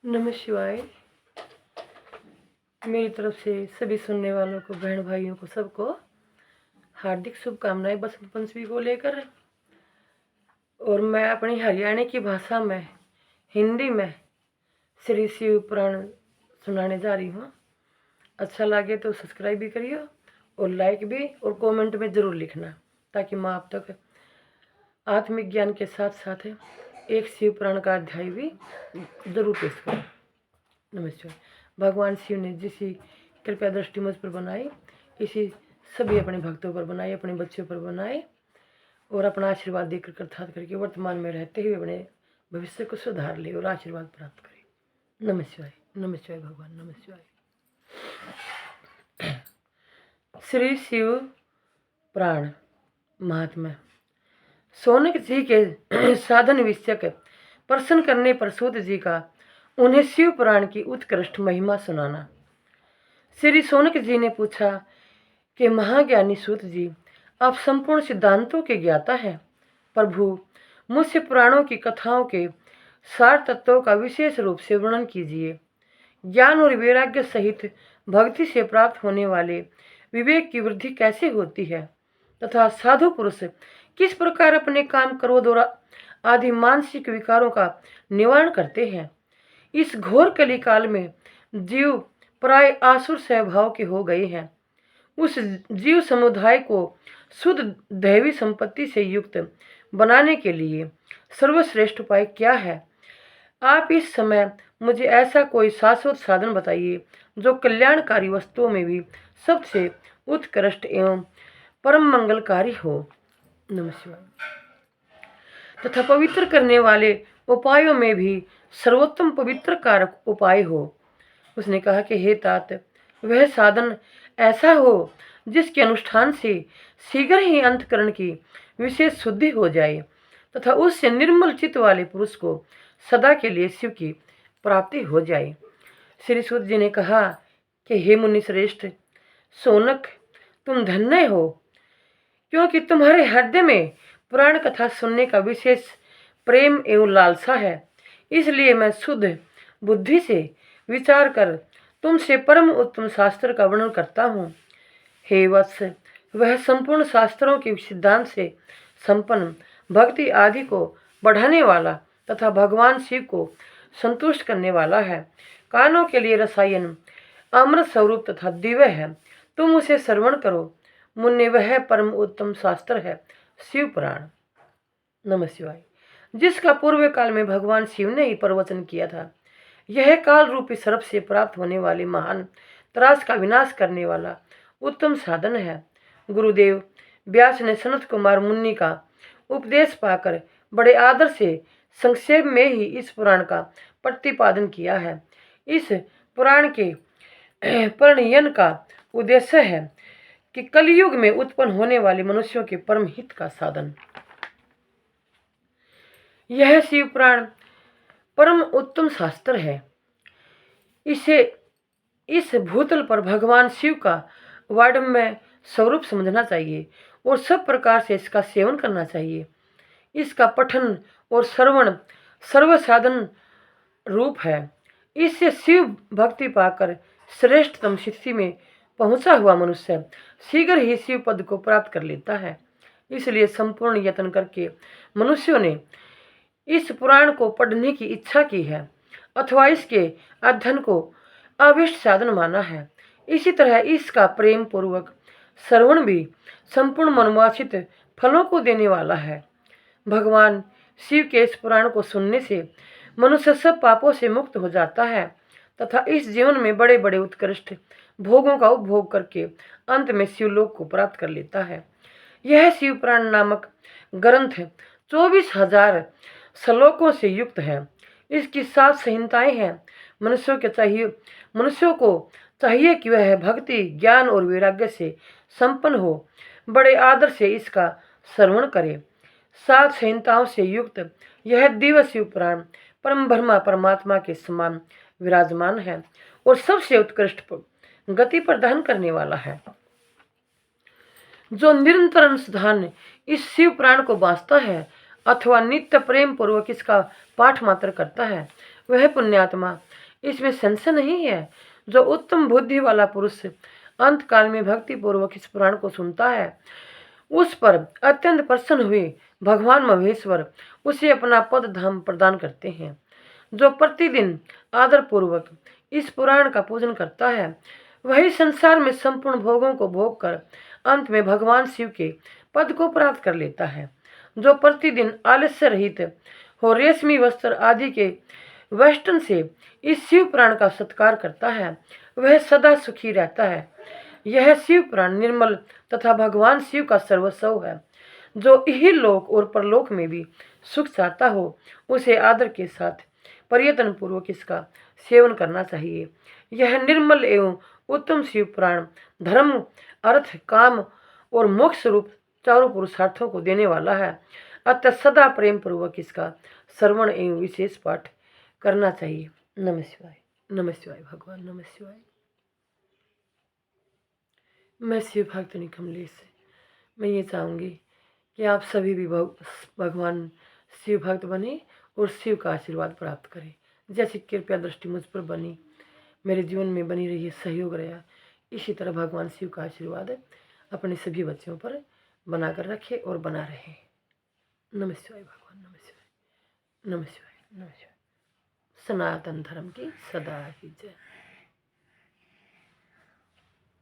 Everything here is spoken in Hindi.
नमः शिवाय। मेरी तरफ से सभी सुनने वालों को, बहन भाइयों को, सबको हार्दिक शुभकामनाएं बसंत पंचमी को लेकर। और मैं अपनी हरियाणा की भाषा में, हिंदी में श्री शिव पुराण सुनाने जा रही हूँ। अच्छा लगे तो सब्सक्राइब भी करिए और लाइक भी, और कमेंट में ज़रूर लिखना, ताकि मैं आप तक आत्मिक ज्ञान के साथ साथ एक शिव पुराण का अध्याय भी जरूर पेश करूँ। नमस्कार। भगवान शिव ने जिसी कृपया दृष्टि मुझ पर बनाई, इसी सभी अपने भक्तों पर बनाए, अपने बच्चों पर बनाए, और अपना आशीर्वाद देकर अर्थात करके वर्तमान में रहते हुए अपने भविष्य को सुधार ले और आशीर्वाद प्राप्त करे। नमस्कार, नमस्कार भगवान, नमस्कार। श्री शिव पुराण महात्मा। शौनक जी के साधन विषयक प्रश्न करने पर सूत जी का उन्हें शिव पुराण की उत्कृष्ट महिमा सुनाना। श्री शौनक जी ने पूछा कि महाज्ञानी सूत जी, आप संपूर्ण सिद्धांतों के ज्ञाता हैं। प्रभु, मुझसे पुराणों की कथाओं के सार तत्वों का विशेष रूप से वर्णन कीजिए। ज्ञान और वैराग्य सहित भक्ति से प्राप्त होने वाले विवेक की वृद्धि कैसे होती है, तथा साधु पुरुष किस प्रकार अपने काम, क्रोध और आदि मानसिक विकारों का निवारण करते हैं। इस घोर कलिकाल में जीव प्राय आसुर स्वभाव के हो गए हैं। उस जीव समुदाय को शुद्ध दैवी संपत्ति से युक्त बनाने के लिए सर्वश्रेष्ठ उपाय क्या है? आप इस समय मुझे ऐसा कोई शाश्वत साधन बताइए जो कल्याणकारी वस्तुओं में भी सबसे उत्कृष्ट एवं परम मंगलकारी हो। नमस्कार। तथा पवित्र करने वाले उपायों में भी सर्वोत्तम पवित्र कारक उपाय हो। उसने कहा कि हे तात, वह साधन ऐसा हो जिसके अनुष्ठान से शीघ्र ही अंतकरण की विशेष शुद्धि हो जाए, तथा उससे निर्मल चित्त वाले पुरुष को सदा के लिए शिव की प्राप्ति हो जाए। श्री सूत जी ने कहा कि हे मुनि श्रेष्ठ शौनक, तुम धन्य हो, क्योंकि तुम्हारे हृदय में पुराण कथा सुनने का विशेष प्रेम एवं लालसा है। इसलिए मैं शुद्ध बुद्धि से विचार कर तुमसे परम उत्तम शास्त्र का वर्णन करता हूँ। हे वत्स, वह संपूर्ण शास्त्रों के सिद्धांत से संपन्न, भक्ति आदि को बढ़ाने वाला तथा भगवान शिव को संतुष्ट करने वाला है। कानों के लिए रसायन, अमृत स्वरूप तथा दिव्य है। तुम उसे श्रवण करो मुन्ने, वह परम उत्तम शास्त्र है शिव पुराण। नमः शिवाय। जिसका पूर्व काल में भगवान शिव ने ही प्रवचन किया था। यह काल रूपी सर्प से प्राप्त होने वाले महान त्रास का विनाश करने वाला उत्तम साधन है। गुरुदेव व्यास ने सनत कुमार मुनि का उपदेश पाकर बड़े आदर से संक्षेप में ही इस पुराण का प्रतिपादन किया है। इस पुराण के प्रणयन का उद्देश्य है कि कलयुग में उत्पन्न होने वाले मनुष्यों के परम हित का साधन। यह शिव पुराण परम उत्तम शास्त्र है। इसे इस भूतल पर भगवान शिव का वाडम्य स्वरूप समझना चाहिए और सब प्रकार से इसका सेवन करना चाहिए। इसका पठन और श्रवण सर्वसाधन रूप है। इससे शिव भक्ति पाकर श्रेष्ठतम स्थिति में पहुंचा हुआ मनुष्य शीघ्र ही शिव पद को प्राप्त कर लेता है। इसलिए संपूर्ण यत्न करके मनुष्यों ने इस पुराण को पढ़ने की इच्छा की है, अथवा इसके अध्ययन को अभिष्ट साधन माना है। इसी तरह इसका प्रेम पूर्वक श्रवण भी संपूर्ण मनोवांछित फलों को देने वाला है। भगवान शिव के इस पुराण को सुनने से मनुष्य सब पापों से मुक्त हो जाता है, तथा इस जीवन में बड़े बड़े उत्कृष्ट भोगों का उपभोग करके अंत में शिवलोक को प्राप्त कर लेता है। यह शिव पुराण नामक ग्रंथ 24,000 श्लोकों से युक्त है। इसकी 7 संहिताएं हैं। मनुष्यों को चाहिए कि वह भक्ति, ज्ञान और वैराग्य से संपन्न हो बड़े आदर से इसका श्रवण करे। 7 संहिताओं से युक्त यह दिव्य शिव पुराण परम ब्रह्मा परमात्मा के समान विराजमान है और सबसे उत्कृष्ट गति प्रदान करने वाला है। जो निरंतर अनुसंधान इस शिव पुराण को बांचता है अथवा नित्य प्रेम पूर्वक इसका पाठ मात्र करता है, वह पुण्यात्मा, इसमें संशय नहीं है। जो उत्तम बुद्धि वाला पुरुष अंत काल में भक्ति पूर्वक इस पुराण को सुनता है, उस पर अत्यंत प्रसन्न हुए भगवान महेश्वर उसे अपना पद धाम प्रदान करते हैं। जो प्रतिदिन आदर पूर्वक इस पुराण का पूजन करता है, वही संसार में संपूर्ण भोगों को भोग कर अंत में भगवान शिव के पद को प्राप्त कर लेता है। जो प्रतिदिन आलस्य रहित हो रेशमी वस्त्र आदि के वेष्टन से इस शिव पुराण का सत्कार करता है, वह सदा सुखी रहता है। यह शिव पुराण निर्मल तथा भगवान शिव का सर्वस्व है। जो इहलोक और परलोक में भी सुख चाहता हो, उसे आदर के साथ प्रयत्न पूर्वक इसका सेवन करना चाहिए। यह निर्मल एवं उत्तम शिव पुराण धर्म, अर्थ, काम और मोक्ष रूप चारों पुरुषार्थों को देने वाला है। अतः सदा प्रेम पूर्वक इसका श्रवण एवं विशेष पाठ करना चाहिए। नमः शिवाय, नमः शिवाय भगवान, नमः शिवाय। मैं शिव भक्तनी कमलेश से मैं ये चाहूँगी कि आप सभी भी भगवान शिव भक्त बने और शिव का आशीर्वाद प्राप्त करें। जैसी कृपया दृष्टि मुझ पर बनी, मेरे जीवन में बनी रही, सहयोग रहा, इसी तरह भगवान शिव का आशीर्वाद अपने सभी बच्चों पर बनाकर रखे और बना रहे। नमः शिवाय भगवान, नमः शिवाय, नमः शिवाय, नमः शिवाय। सनातन धर्म की सदा की जय।